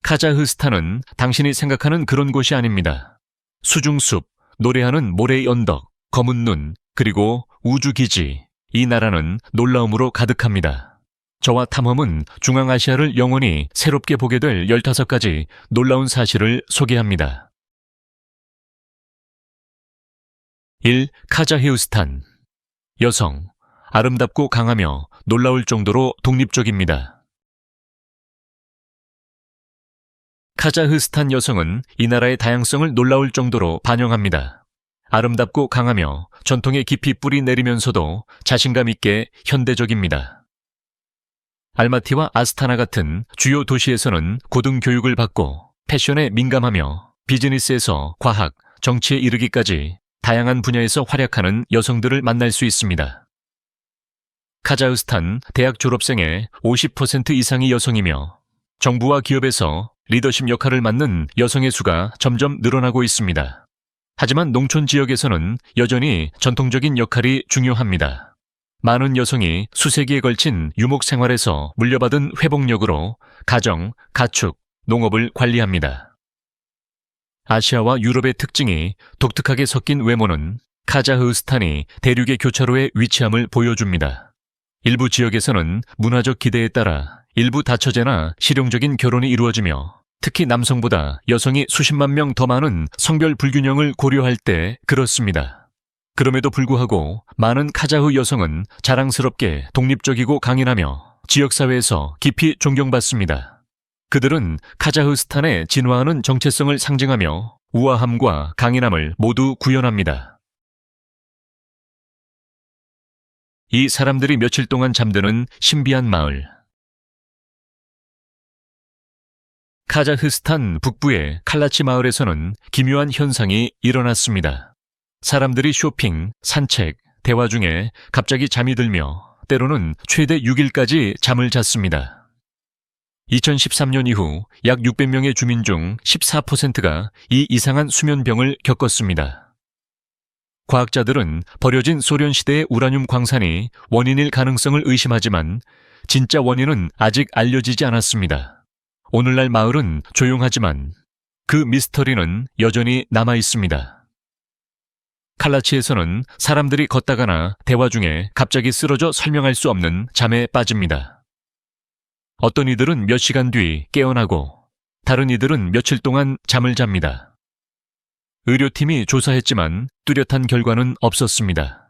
카자흐스탄은 당신이 생각하는 그런 곳이 아닙니다. 수중숲, 노래하는 모래의 언덕, 검은 눈, 그리고 우주기지. 이 나라는 놀라움으로 가득합니다. 저와 탐험은 중앙아시아를 영원히 새롭게 보게 될 15가지 놀라운 사실을 소개합니다. 1. 카자흐스탄. 여성, 아름답고 강하며 놀라울 정도로 독립적입니다. 카자흐스탄 여성은 이 나라의 다양성을 놀라울 정도로 반영합니다. 아름답고 강하며 전통에 깊이 뿌리 내리면서도 자신감 있게 현대적입니다. 알마티와 아스타나 같은 주요 도시에서는 고등교육을 받고 패션에 민감하며 비즈니스에서 과학, 정치에 이르기까지 다양한 분야에서 활약하는 여성들을 만날 수 있습니다. 카자흐스탄 대학 졸업생의 50% 이상이 여성이며 정부와 기업에서 리더십 역할을 맡는 여성의 수가 점점 늘어나고 있습니다. 하지만 농촌 지역에서는 여전히 전통적인 역할이 중요합니다. 많은 여성이 수세기에 걸친 유목 생활에서 물려받은 회복력으로 가정, 가축, 농업을 관리합니다. 아시아와 유럽의 특징이 독특하게 섞인 외모는 카자흐스탄이 대륙의 교차로에 위치함을 보여줍니다. 일부 지역에서는 문화적 기대에 따라 일부 다처제나 실용적인 결혼이 이루어지며 특히 남성보다 여성이 수십만 명 더 많은 성별 불균형을 고려할 때 그렇습니다. 그럼에도 불구하고 많은 카자흐 여성은 자랑스럽게 독립적이고 강인하며 지역사회에서 깊이 존경받습니다. 그들은 카자흐스탄의 진화하는 정체성을 상징하며 우아함과 강인함을 모두 구현합니다. 이 사람들이 며칠 동안 잠드는 신비한 마을. 카자흐스탄 북부의 칼라치 마을에서는 기묘한 현상이 일어났습니다. 사람들이 쇼핑, 산책, 대화 중에 갑자기 잠이 들며 때로는 최대 6일까지 잠을 잤습니다. 2013년 이후 약 600명의 주민 중 14%가 이 이상한 수면병을 겪었습니다. 과학자들은 버려진 소련 시대의 우라늄 광산이 원인일 가능성을 의심하지만 진짜 원인은 아직 알려지지 않았습니다. 오늘날 마을은 조용하지만 그 미스터리는 여전히 남아 있습니다. 칼라치에서는 사람들이 걷다가나 대화 중에 갑자기 쓰러져 설명할 수 없는 잠에 빠집니다. 어떤 이들은 몇 시간 뒤 깨어나고 다른 이들은 며칠 동안 잠을 잡니다. 의료팀이 조사했지만 뚜렷한 결과는 없었습니다.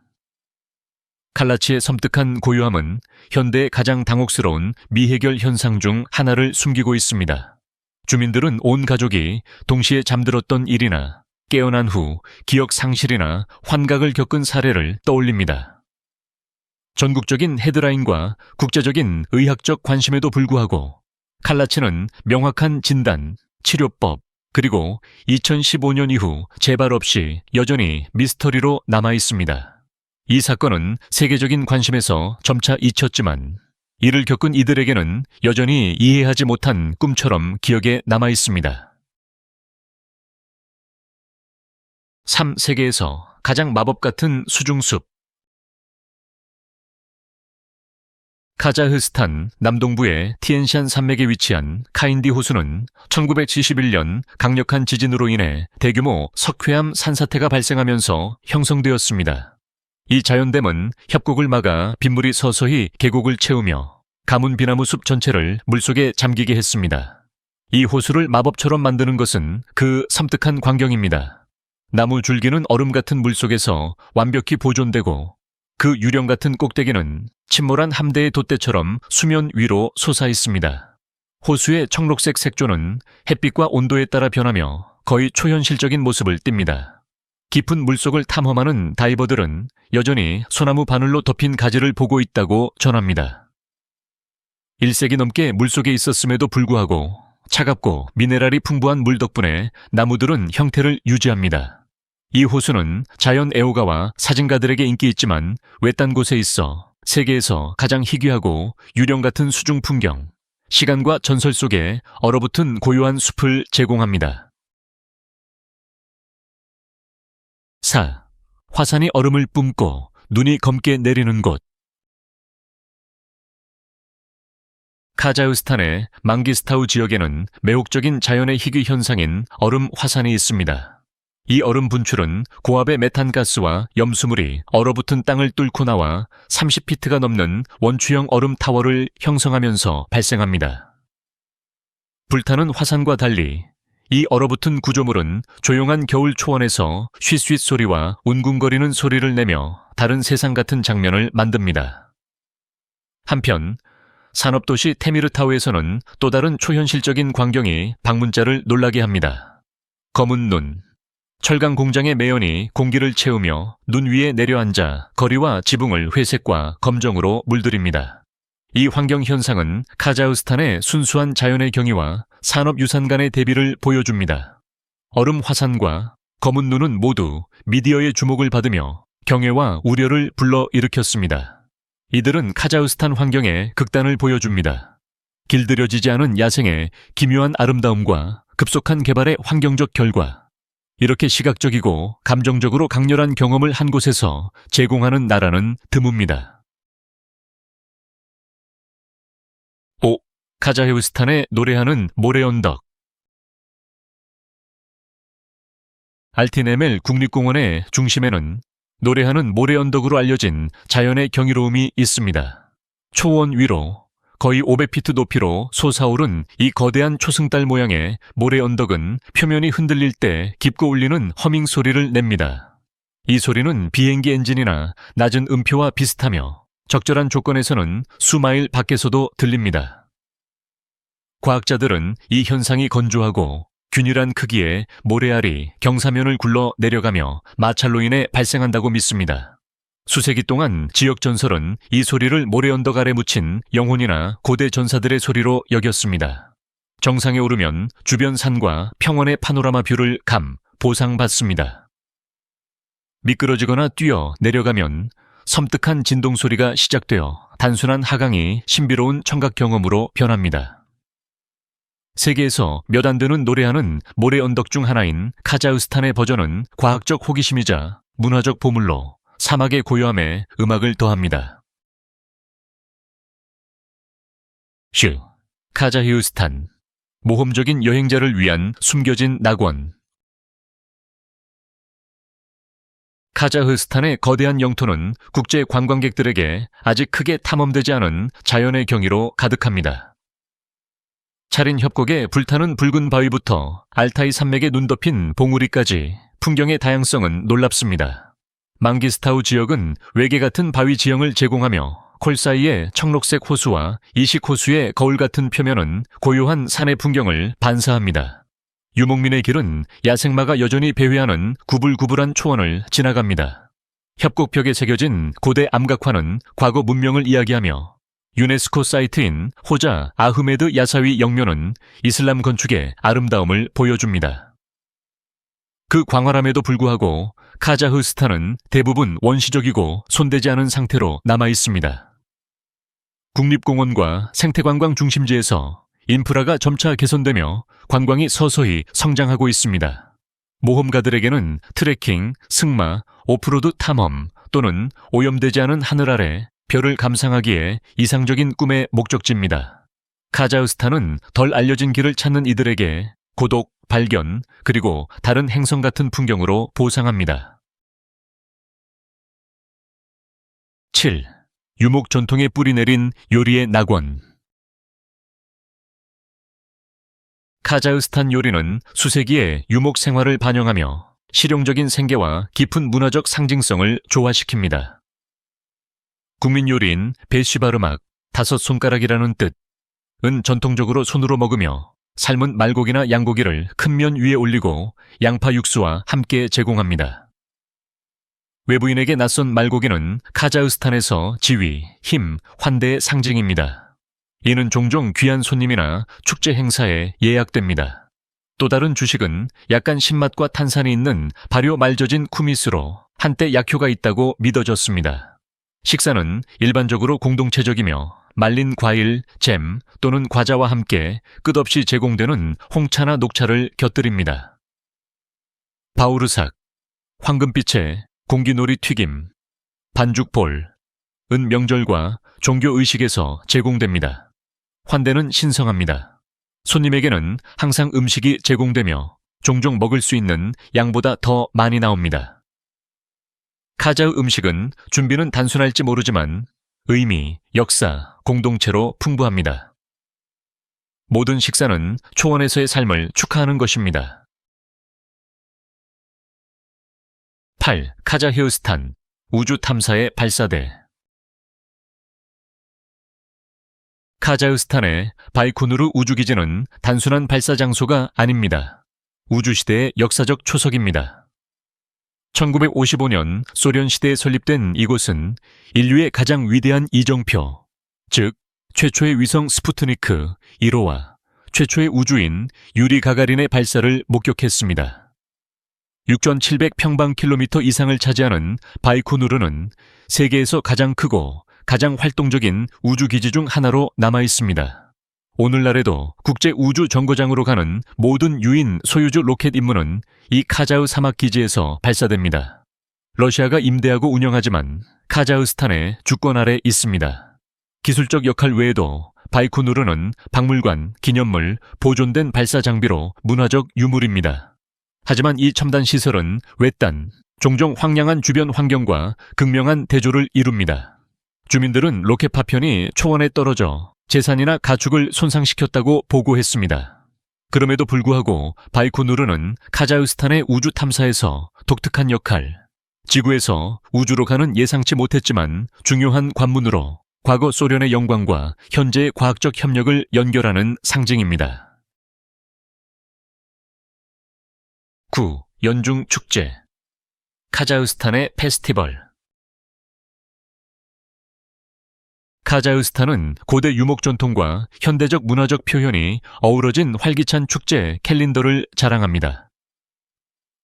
칼라치의 섬뜩한 고요함은 현대의 가장 당혹스러운 미해결 현상 중 하나를 숨기고 있습니다. 주민들은 온 가족이 동시에 잠들었던 일이나 깨어난 후 기억 상실이나 환각을 겪은 사례를 떠올립니다. 전국적인 헤드라인과 국제적인 의학적 관심에도 불구하고 칼라치는 명확한 진단, 치료법, 그리고 2015년 이후 재발 없이 여전히 미스터리로 남아 있습니다. 이 사건은 세계적인 관심에서 점차 잊혔지만 이를 겪은 이들에게는 여전히 이해하지 못한 꿈처럼 기억에 남아 있습니다. 3. 세계에서 가장 마법 같은 수중숲. 카자흐스탄 남동부의 티엔샨 산맥에 위치한 카인디 호수는 1971년 강력한 지진으로 인해 대규모 석회암 산사태가 발생하면서 형성되었습니다. 이 자연댐은 협곡을 막아 빗물이 서서히 계곡을 채우며 가문 비나무 숲 전체를 물속에 잠기게 했습니다. 이 호수를 마법처럼 만드는 것은 그 섬뜩한 광경입니다. 나무 줄기는 얼음 같은 물속에서 완벽히 보존되고 그 유령 같은 꼭대기는 침몰한 함대의 돛대처럼 수면 위로 솟아 있습니다. 호수의 청록색 색조는 햇빛과 온도에 따라 변하며 거의 초현실적인 모습을 띱니다. 깊은 물속을 탐험하는 다이버들은 여전히 소나무 바늘로 덮인 가지를 보고 있다고 전합니다. 1세기 넘게 물속에 있었음에도 불구하고 차갑고 미네랄이 풍부한 물 덕분에 나무들은 형태를 유지합니다. 이 호수는 자연 애호가와 사진가들에게 인기 있지만 외딴 곳에 있어 세계에서 가장 희귀하고 유령 같은 수중 풍경, 시간과 전설 속에 얼어붙은 고요한 숲을 제공합니다. 4. 화산이 얼음을 뿜고 눈이 검게 내리는 곳. 카자흐스탄의 망기스타우 지역에는 매혹적인 자연의 희귀 현상인 얼음 화산이 있습니다. 이 얼음 분출은 고압의 메탄가스와 염수물이 얼어붙은 땅을 뚫고 나와 30피트가 넘는 원추형 얼음 타워를 형성하면서 발생합니다. 불타는 화산과 달리 이 얼어붙은 구조물은 조용한 겨울 초원에서 쉿쉿 소리와 웅궁거리는 소리를 내며 다른 세상 같은 장면을 만듭니다. 한편 산업도시 테미르타우에서는 또 다른 초현실적인 광경이 방문자를 놀라게 합니다. 검은 눈, 철강 공장의 매연이 공기를 채우며 눈 위에 내려앉아 거리와 지붕을 회색과 검정으로 물들입니다. 이 환경 현상은 카자흐스탄의 순수한 자연의 경이와 산업유산 간의 대비를 보여줍니다. 얼음 화산과 검은 눈은 모두 미디어의 주목을 받으며 경애와 우려를 불러일으켰습니다. 이들은 카자흐스탄 환경의 극단을 보여줍니다. 길들여지지 않은 야생의 기묘한 아름다움과 급속한 개발의 환경적 결과. 이렇게 시각적이고 감정적으로 강렬한 경험을 한 곳에서 제공하는 나라는 드뭅니다. 5. 카자흐스탄의 노래하는 모래언덕. 알티네멜 국립공원의 중심에는 노래하는 모래언덕으로 알려진 자연의 경이로움이 있습니다. 초원 위로 거의 500피트 높이로 솟아오른 이 거대한 초승달 모양의 모래언덕은 표면이 흔들릴 때 깊고 울리는 허밍 소리를 냅니다. 이 소리는 비행기 엔진이나 낮은 음표와 비슷하며 적절한 조건에서는 수마일 밖에서도 들립니다. 과학자들은 이 현상이 건조하고 균일한 크기의 모래알이 경사면을 굴러 내려가며 마찰로 인해 발생한다고 믿습니다. 수세기 동안 지역 전설은 이 소리를 모래언덕 아래 묻힌 영혼이나 고대 전사들의 소리로 여겼습니다. 정상에 오르면 주변 산과 평원의 파노라마 뷰를 보상받습니다. 미끄러지거나 뛰어 내려가면 섬뜩한 진동 소리가 시작되어 단순한 하강이 신비로운 청각 경험으로 변합니다. 세계에서 몇 안 되는 노래하는 모래 언덕 중 하나인 카자흐스탄의 버전은 과학적 호기심이자 문화적 보물로 사막의 고요함에 음악을 더합니다. 카자흐스탄, 모험적인 여행자를 위한 숨겨진 낙원. 카자흐스탄의 거대한 영토는 국제 관광객들에게 아직 크게 탐험되지 않은 자연의 경이로 가득합니다. 차린 협곡의 불타는 붉은 바위부터 알타이 산맥에 눈 덮인 봉우리까지 풍경의 다양성은 놀랍습니다. 망기스타우 지역은 외계 같은 바위 지형을 제공하며 콜 사이의 청록색 호수와 이식 호수의 거울 같은 표면은 고요한 산의 풍경을 반사합니다. 유목민의 길은 야생마가 여전히 배회하는 구불구불한 초원을 지나갑니다. 협곡벽에 새겨진 고대 암각화는 과거 문명을 이야기하며 유네스코 사이트인 호자 아흐메드 야사위 영묘는 이슬람 건축의 아름다움을 보여줍니다. 그 광활함에도 불구하고 카자흐스탄은 대부분 원시적이고 손대지 않은 상태로 남아 있습니다. 국립공원과 생태관광 중심지에서 인프라가 점차 개선되며 관광이 서서히 성장하고 있습니다. 모험가들에게는 트레킹, 승마, 오프로드 탐험 또는 오염되지 않은 하늘 아래 별을 감상하기에 이상적인 꿈의 목적지입니다. 카자흐스탄은 덜 알려진 길을 찾는 이들에게 고독, 발견, 그리고 다른 행성 같은 풍경으로 보상합니다. 7. 유목 전통에 뿌리 내린 요리의 낙원. 카자흐스탄 요리는 수세기의 유목 생활을 반영하며 실용적인 생계와 깊은 문화적 상징성을 조화시킵니다. 국민 요리인 베시바르막, 5손가락이라는 뜻은 전통적으로 손으로 먹으며 삶은 말고기나 양고기를 큰 면 위에 올리고 양파 육수와 함께 제공합니다. 외부인에게 낯선 말고기는 카자흐스탄에서 지위, 힘, 환대의 상징입니다. 이는 종종 귀한 손님이나 축제 행사에 예약됩니다. 또 다른 주식은 약간 신맛과 탄산이 있는 발효 말져진 쿠미스로 한때 약효가 있다고 믿어졌습니다. 식사는 일반적으로 공동체적이며 말린 과일, 잼 또는 과자와 함께 끝없이 제공되는 홍차나 녹차를 곁들입니다. 바우르삭, 황금빛의 공기놀이 튀김, 반죽볼, 은 명절과 종교 의식에서 제공됩니다. 환대는 신성합니다. 손님에게는 항상 음식이 제공되며 종종 먹을 수 있는 양보다 더 많이 나옵니다. 카자흐 음식은 준비는 단순할지 모르지만 의미, 역사, 공동체로 풍부합니다. 모든 식사는 초원에서의 삶을 축하하는 것입니다. 8. 카자흐스탄 우주 탐사의 발사대. 카자흐스탄의 바이코누르 우주기지는 단순한 발사 장소가 아닙니다. 우주시대의 역사적 초석입니다. 1955년 소련 시대에 설립된 이곳은 인류의 가장 위대한 이정표, 즉 최초의 위성 스푸트니크 1호와 최초의 우주인 유리 가가린의 발사를 목격했습니다. 6,700평방킬로미터 이상을 차지하는 바이코누르는 세계에서 가장 크고 가장 활동적인 우주기지 중 하나로 남아 있습니다. 오늘날에도 국제 우주 정거장으로 가는 모든 유인 소유주 로켓 임무는 이 카자흐 사막 기지에서 발사됩니다. 러시아가 임대하고 운영하지만 카자흐스탄의 주권 아래 있습니다. 기술적 역할 외에도 바이코누르는 박물관, 기념물, 보존된 발사 장비로 문화적 유물입니다. 하지만 이 첨단 시설은 외딴, 종종 황량한 주변 환경과 극명한 대조를 이룹니다. 주민들은 로켓 파편이 초원에 떨어져 재산이나 가축을 손상시켰다고 보고했습니다. 그럼에도 불구하고 바이코누르는 카자흐스탄의 우주 탐사에서 독특한 역할, 지구에서 우주로 가는 예상치 못했지만 중요한 관문으로 과거 소련의 영광과 현재의 과학적 협력을 연결하는 상징입니다. 9. 연중 축제. 카자흐스탄의 페스티벌. 카자흐스탄은 고대 유목 전통과 현대적 문화적 표현이 어우러진 활기찬 축제 캘린더를 자랑합니다.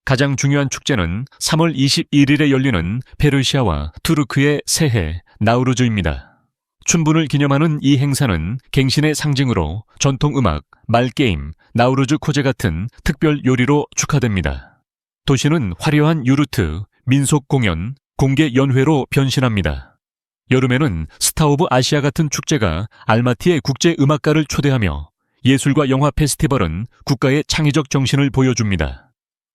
가장 중요한 축제는 3월 21일에 열리는 페르시아와 투르크의 새해 나우루즈입니다. 춘분을 기념하는 이 행사는 갱신의 상징으로 전통음악, 말게임, 나우루즈 코제 같은 특별 요리로 축하됩니다. 도시는 화려한 유르트, 민속 공연, 공개 연회로 변신합니다. 여름에는 스타 오브 아시아 같은 축제가 알마티의 국제 음악가를 초대하며 예술과 영화 페스티벌은 국가의 창의적 정신을 보여줍니다.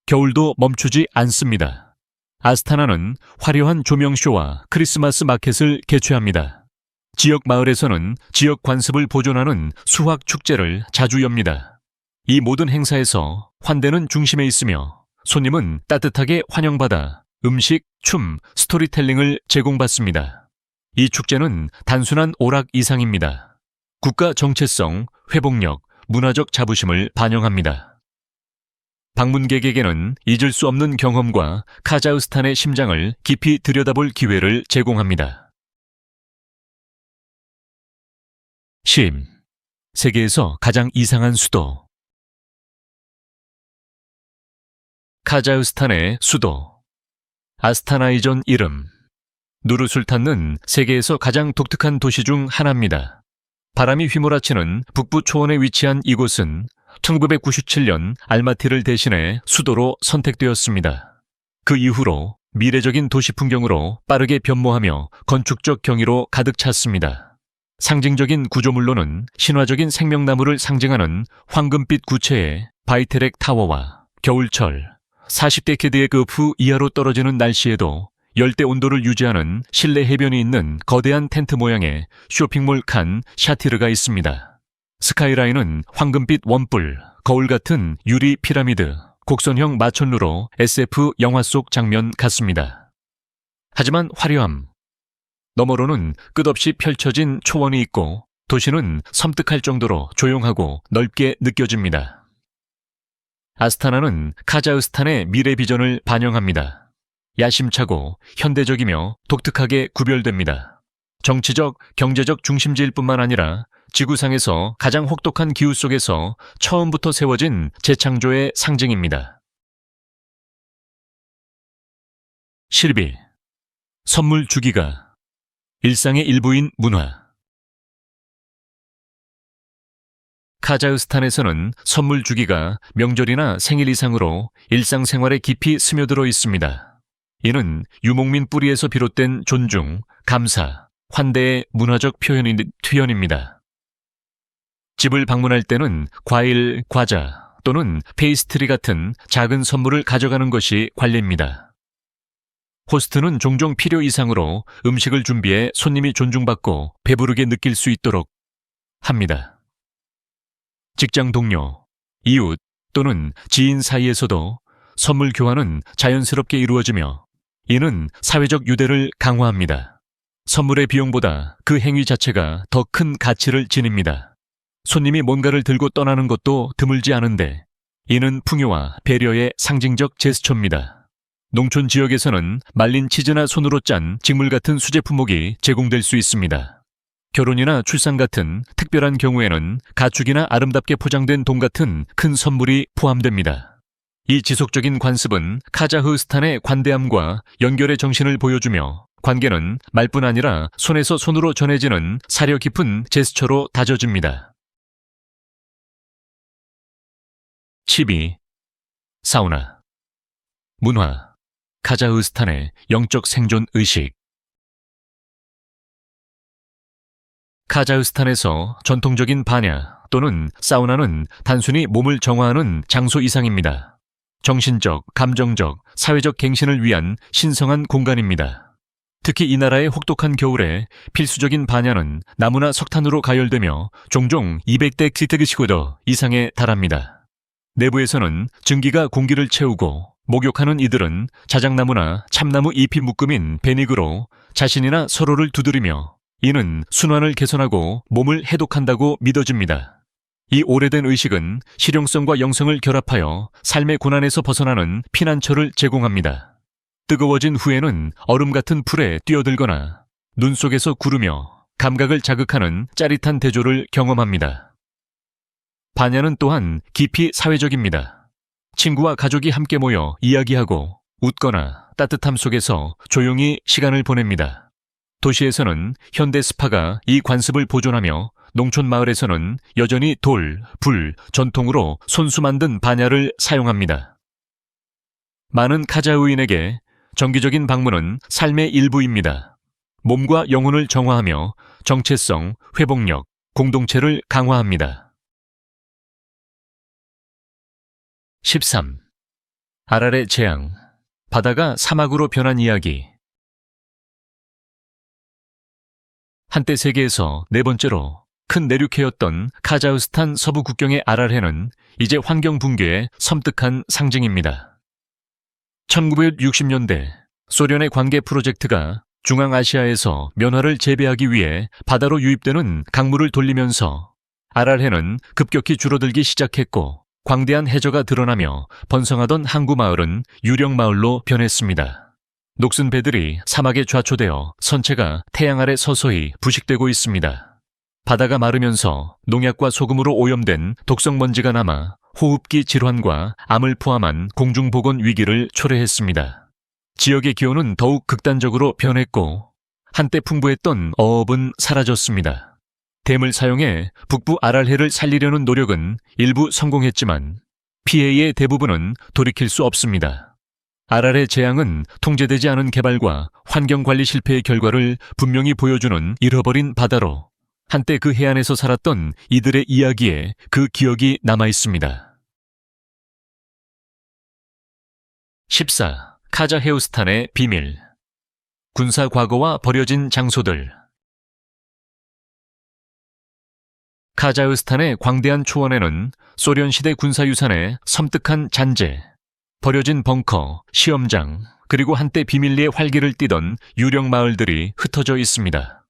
겨울도 멈추지 않습니다. 아스타나는 화려한 조명쇼와 크리스마스 마켓을 개최합니다. 지역 마을에서는 지역 관습을 보존하는 수학 축제를 자주 엽니다. 이 모든 행사에서 환대는 중심에 있으며 손님은 따뜻하게 환영받아 음식, 춤, 스토리텔링을 제공받습니다. 이 축제는 단순한 오락 이상입니다. 국가 정체성, 회복력, 문화적 자부심을 반영합니다. 방문객에게는 잊을 수 없는 경험과 카자흐스탄의 심장을 깊이 들여다볼 기회를 제공합니다. 10. 세계에서 가장 이상한 수도. 카자흐스탄의 수도. 아스타나이전 이름. 누르술탄은 세계에서 가장 독특한 도시 중 하나입니다. 바람이 휘몰아치는 북부 초원에 위치한 이곳은 1997년 알마티를 대신해 수도로 선택되었습니다. 그 이후로 미래적인 도시 풍경으로 빠르게 변모하며 건축적 경이로 가득 찼습니다. 상징적인 구조물로는 신화적인 생명나무를 상징하는 황금빛 구체의 바이테렉 타워와 겨울철, 40데케드의 그 이하로 떨어지는 날씨에도 열대 온도를 유지하는 실내 해변이 있는 거대한 텐트 모양의 쇼핑몰 칸 샤티르가 있습니다. 스카이라인은 황금빛 원뿔, 거울 같은 유리 피라미드, 곡선형 마천루로 SF 영화 속 장면 같습니다. 하지만 화려함, 너머로는 끝없이 펼쳐진 초원이 있고 도시는 섬뜩할 정도로 조용하고 넓게 느껴집니다. 아스타나는 카자흐스탄의 미래 비전을 반영합니다. 야심차고 현대적이며 독특하게 구별됩니다. 정치적, 경제적 중심지일 뿐만 아니라 지구상에서 가장 혹독한 기후 속에서 처음부터 세워진 재창조의 상징입니다. 12. 선물 주기가 일상의 일부인 문화. 카자흐스탄에서는 선물 주기가 명절이나 생일 이상으로 일상생활에 깊이 스며들어 있습니다. 이는 유목민 뿌리에서 비롯된 존중, 감사, 환대의 문화적 표현입니다. 집을 방문할 때는 과일, 과자 또는 페이스트리 같은 작은 선물을 가져가는 것이 관례입니다. 호스트는 종종 필요 이상으로 음식을 준비해 손님이 존중받고 배부르게 느낄 수 있도록 합니다. 직장 동료, 이웃 또는 지인 사이에서도 선물 교환은 자연스럽게 이루어지며 이는 사회적 유대를 강화합니다. 선물의 비용보다 그 행위 자체가 더 큰 가치를 지닙니다. 손님이 뭔가를 들고 떠나는 것도 드물지 않은데 이는 풍요와 배려의 상징적 제스처입니다. 농촌 지역에서는 말린 치즈나 손으로 짠 직물 같은 수제 품목이 제공될 수 있습니다. 결혼이나 출산 같은 특별한 경우에는 가축이나 아름답게 포장된 동 같은 큰 선물이 포함됩니다. 이 지속적인 관습은 카자흐스탄의 관대함과 연결의 정신을 보여주며 관계는 말뿐 아니라 손에서 손으로 전해지는 사려 깊은 제스처로 다져집니다. 12. 사우나. 문화. 카자흐스탄의 영적 생존 의식. 카자흐스탄에서 전통적인 바냐 또는 사우나는 단순히 몸을 정화하는 장소 이상입니다. 정신적, 감정적, 사회적 갱신을 위한 신성한 공간입니다. 특히 이 나라의 혹독한 겨울에 필수적인 바냐는 나무나 석탄으로 가열되며 종종 200대 키트그시고더 이상에 달합니다. 내부에서는 증기가 공기를 채우고 목욕하는 이들은 자작나무나 참나무 잎이 묶음인 베닉으로 자신이나 서로를 두드리며 이는 순환을 개선하고 몸을 해독한다고 믿어집니다. 이 오래된 의식은 실용성과 영성을 결합하여 삶의 고난에서 벗어나는 피난처를 제공합니다. 뜨거워진 후에는 얼음 같은 풀에 뛰어들거나 눈 속에서 구르며 감각을 자극하는 짜릿한 대조를 경험합니다. 바냐는 또한 깊이 사회적입니다. 친구와 가족이 함께 모여 이야기하고 웃거나 따뜻함 속에서 조용히 시간을 보냅니다. 도시에서는 현대 스파가 이 관습을 보존하며 농촌 마을에서는 여전히 돌, 불, 전통으로 손수 만든 바냐를 사용합니다. 많은 카자흐인에게 정기적인 방문은 삶의 일부입니다. 몸과 영혼을 정화하며 정체성, 회복력, 공동체를 강화합니다. 13. 아랄의 재앙. 바다가 사막으로 변한 이야기. 한때 세계에서 네 번째로 큰 내륙해였던 카자흐스탄 서부 국경의 아랄해는 이제 환경 붕괴의 섬뜩한 상징입니다. 1960년대 소련의 관계 프로젝트가 중앙아시아에서 면화를 재배하기 위해 바다로 유입되는 강물을 돌리면서 아랄해는 급격히 줄어들기 시작했고 광대한 해저가 드러나며 번성하던 항구 마을은 유령 마을로 변했습니다. 녹슨 배들이 사막에 좌초되어 선체가 태양 아래 서서히 부식되고 있습니다. 바다가 마르면서 농약과 소금으로 오염된 독성 먼지가 남아 호흡기 질환과 암을 포함한 공중보건 위기를 초래했습니다. 지역의 기온은 더욱 극단적으로 변했고 한때 풍부했던 어업은 사라졌습니다. 댐을 사용해 북부 아랄해를 살리려는 노력은 일부 성공했지만 피해의 대부분은 돌이킬 수 없습니다. 아랄해 재앙은 통제되지 않은 개발과 환경관리 실패의 결과를 분명히 보여주는 잃어버린 바다로 한때 그 해안에서 살았던 이들의 이야기에 그 기억이 남아있습니다. 14. 카자흐스탄의 비밀. 군사 과거와 버려진 장소들. 카자흐스탄의 광대한 초원에는 소련시대 군사유산의 섬뜩한 잔재, 버려진 벙커, 시험장, 그리고 한때 비밀리에 활기를 띠던 유령 마을들이 흩어져 있습니다.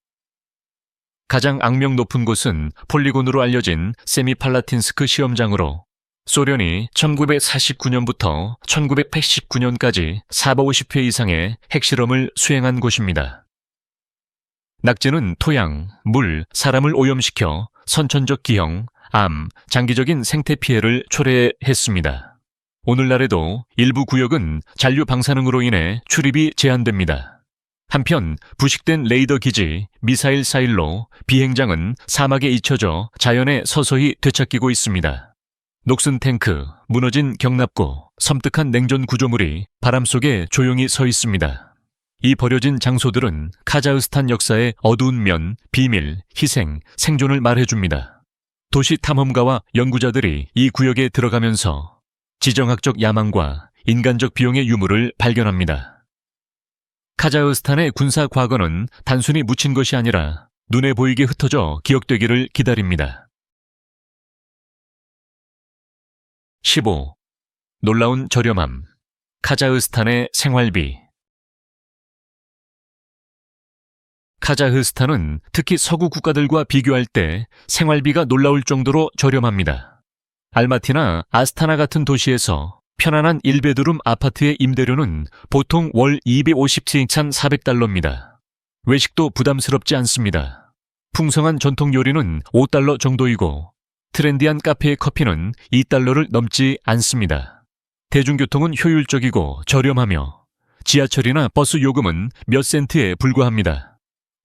가장 악명 높은 곳은 폴리곤으로 알려진 세미팔라틴스크 시험장으로 소련이 1949년부터 1989년까지 450회 이상의 핵실험을 수행한 곳입니다. 낙제는 토양, 물, 사람을 오염시켜 선천적 기형, 암, 장기적인 생태 피해를 초래했습니다. 오늘날에도 일부 구역은 잔류 방사능으로 인해 출입이 제한됩니다. 한편 부식된 레이더 기지, 미사일 사일로 비행장은 사막에 잊혀져 자연에 서서히 되찾기고 있습니다. 녹슨 탱크, 무너진 경납고, 섬뜩한 냉전 구조물이 바람 속에 조용히 서 있습니다. 이 버려진 장소들은 카자흐스탄 역사의 어두운 면, 비밀, 희생, 생존을 말해줍니다. 도시 탐험가와 연구자들이 이 구역에 들어가면서 지정학적 야망과 인간적 비용의 유물을 발견합니다. 카자흐스탄의 군사 과거는 단순히 묻힌 것이 아니라 눈에 보이게 흩어져 기억되기를 기다립니다. 15. 놀라운 저렴함. 카자흐스탄의 생활비. 카자흐스탄은 특히 서구 국가들과 비교할 때 생활비가 놀라울 정도로 저렴합니다. 알마티나 아스타나 같은 도시에서 편안한 1베드룸 아파트의 임대료는 보통 월 257,400달러입니다. 외식도 부담스럽지 않습니다. 풍성한 전통 요리는 5달러 정도이고 트렌디한 카페의 커피는 2달러를 넘지 않습니다. 대중교통은 효율적이고 저렴하며 지하철이나 버스 요금은 몇 센트에 불과합니다.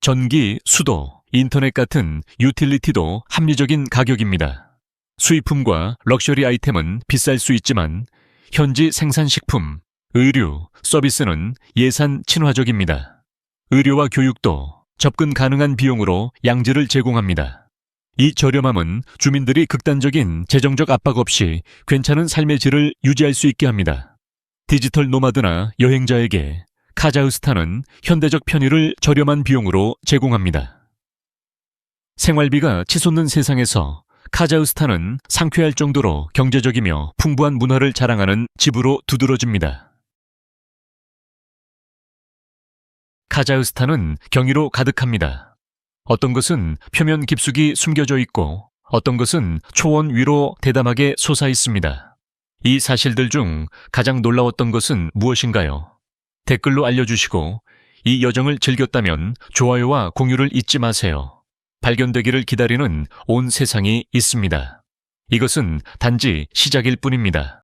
전기, 수도, 인터넷 같은 유틸리티도 합리적인 가격입니다. 수입품과 럭셔리 아이템은 비쌀 수 있지만 현지 생산식품, 의류, 서비스는 예산 친화적입니다. 의료와 교육도 접근 가능한 비용으로 양질을 제공합니다. 이 저렴함은 주민들이 극단적인 재정적 압박 없이 괜찮은 삶의 질을 유지할 수 있게 합니다. 디지털 노마드나 여행자에게 카자흐스탄은 현대적 편의를 저렴한 비용으로 제공합니다. 생활비가 치솟는 세상에서 카자흐스탄은 상쾌할 정도로 경제적이며 풍부한 문화를 자랑하는 집으로 두드러집니다. 카자흐스탄은 경이로 가득합니다. 어떤 것은 표면 깊숙이 숨겨져 있고 어떤 것은 초원 위로 대담하게 솟아 있습니다. 이 사실들 중 가장 놀라웠던 것은 무엇인가요? 댓글로 알려주시고 이 여정을 즐겼다면 좋아요와 공유를 잊지 마세요. 발견되기를 기다리는 온 세상이 있습니다. 이것은 단지 시작일 뿐입니다.